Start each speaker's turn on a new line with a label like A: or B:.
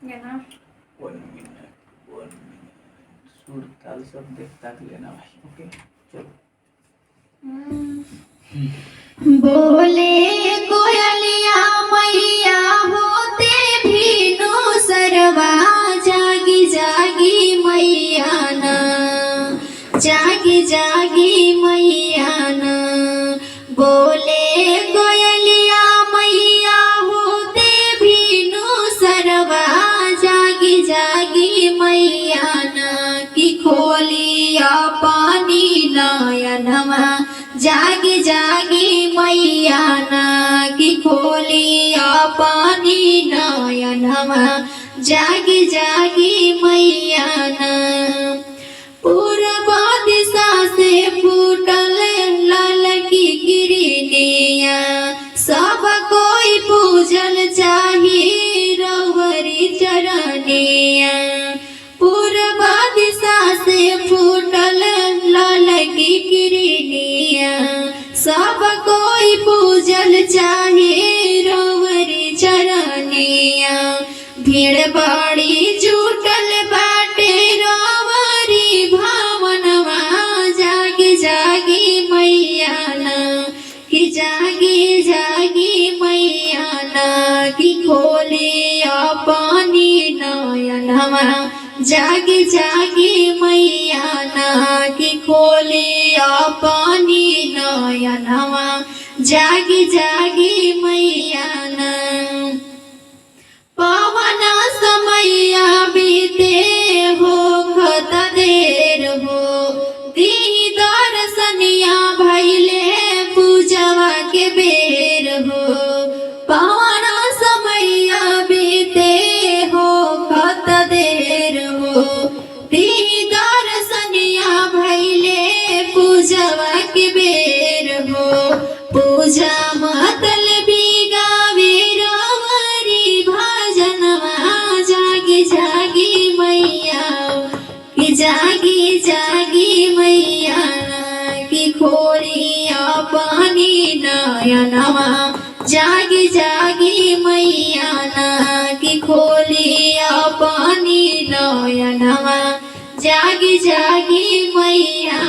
A: ना
B: 1 मिनट सुर ताल सब देखता लेना भाई। ओके चलो।
C: बोले कोयलिया मैया होते भीनु सरवा जागी जागी मैया ना जागी जागी मैया ना। बोले कोयलिया मैया होते भीनु सरवा जागी जागी मैया ना कि खोलिया पानी नयनमा जागी जागी मैया ना कि खोलिया पानी नयनमा जागी जागी मैया ना। पूर्व दिशा से फूटल लाल की किरनिया सब कोई पूजन चाहिए रवरी चरनिया। पूर्व दिशा से फूटल लाल की किरनिया सब कोई पूजन चाहिए रवरी चरनिया। भीड़ बड़ी जुटल बाटे रवरी भावनवा जागी जागी मैया ना कि जागी जागी मैया ना कि खोलिया पानी नयनमा जागी जागी मैया ना कि खोलिया पानी नयनमा जागी जागी मैया ना। पवन समैया बीते हो खत देर हो दी दर्शनिया भैले पूजवा के बेर हो। पवन समैया बीते हो खत देर हो दी दर्शनिया भैले पूजवा के बेर हो। पूजा मतलबी गावे रवरी भजनवा जागी जागी मैया कि जागी जागी मैया कि खोलिया पानी नयनमा जागी जागी मैया ना कि खोलिया पानी नयनमा जागी जागी मैया।